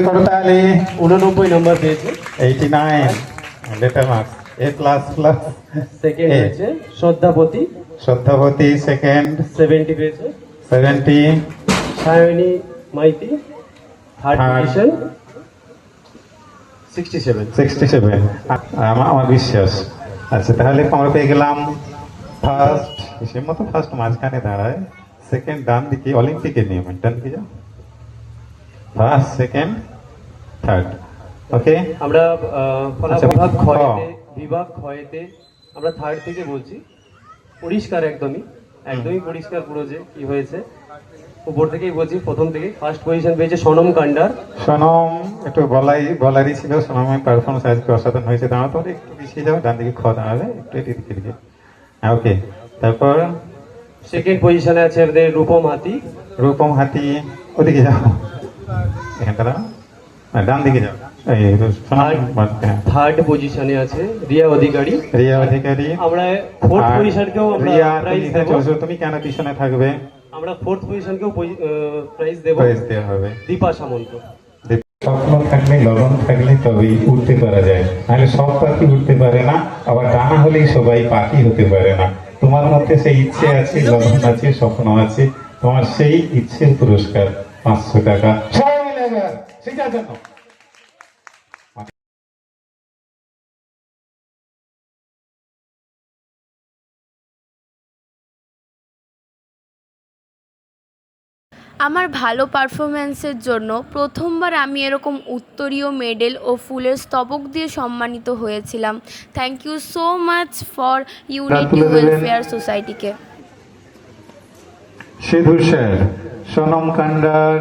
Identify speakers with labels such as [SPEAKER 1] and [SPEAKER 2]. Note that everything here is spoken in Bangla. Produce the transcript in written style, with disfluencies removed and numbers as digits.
[SPEAKER 1] করতালি
[SPEAKER 2] 89 নম্বর পেয়েছে।
[SPEAKER 1] 89 letter marks A plus plus.
[SPEAKER 2] Second হয়েছে শ্রদ্ধাপতি।
[SPEAKER 1] শ্রদ্ধাপতি সেকেন্ড
[SPEAKER 2] 70 পেয়েছে।
[SPEAKER 1] 70।
[SPEAKER 2] Sayani Maiti third position 67।
[SPEAKER 1] আমার বিশ্বাস। আচ্ছা তাহলে আমরা পেয়ে গেলাম ফার্স্ট, হিসেব মতো ফার্স্ট মাঝখানে দাঁড়ায়, সেকেন্ড ডান দিকে অলিম্পিকের নিয়ম, ডান দিকে যাও, ফার্স্ট সেকেন্ড থার্ড। ওকে
[SPEAKER 2] আমরা বিভাগ ক্ষয়েতে আমরা থার্ড থেকে বলছি। পরিষ্কার একদমই পরিষ্কার পুরো যে কি হয়েছে উপর থেকেই বলছি। প্রথম থেকে ফার্স্ট পজিশন পেয়েছে সোনম কান্ডার।
[SPEAKER 1] সোনম একটু বলারই ছিল, সোনমের পারফরমেন্স আজকে অসাধারণ হয়েছে। দাঁড়াও তোমরা একটু পিছিয়ে যাও, ডান দিকে দাঁড়াবে একটু এদিকে। ওকে তারপর
[SPEAKER 2] সেকেন্ড পজিশনে আছে আমাদের রূপম হাতি। ওদিকে যাও, এখানটা দাও, ডান দিকে যাও। থার্ড পজিশনে আছে রিয়া অধিকারী। আমরা ফোর্থ পজিশনকেও প্রাইজ দেব।
[SPEAKER 1] তুমি কেন পিছনে থাকবে?
[SPEAKER 2] আমরা ফোর্থ পজিশনকেও প্রাইজ দেব।
[SPEAKER 1] হবে
[SPEAKER 2] দীপা সামন্ত।
[SPEAKER 1] স্বপ্ন থাকলে, লগন থাকলে তবেই উঠতে পারা যায়, নাহলে সব পাখি উঠতে পারে না, আবার ডানা হলেই সবাই পাখি হতে পারে না। তোমার মধ্যে সেই ইচ্ছে আছে, লগন আছে, স্বপ্ন আছে, তোমার সেই ইচ্ছের পুরস্কার 500 টাকা। সবাই মিলে সেটার জন্য
[SPEAKER 3] আমার ভালো পারফরম্যান্সের জন্য প্রথমবার আমি এরকম উত্তরীয় মেডেল ও ফুলের স্তবক দিয়ে সম্মানিত হয়েছিলাম। Thank you so much for unity welfare সোসাইটিকে।
[SPEAKER 1] সিধু স্যার, সোনম কান্ডার।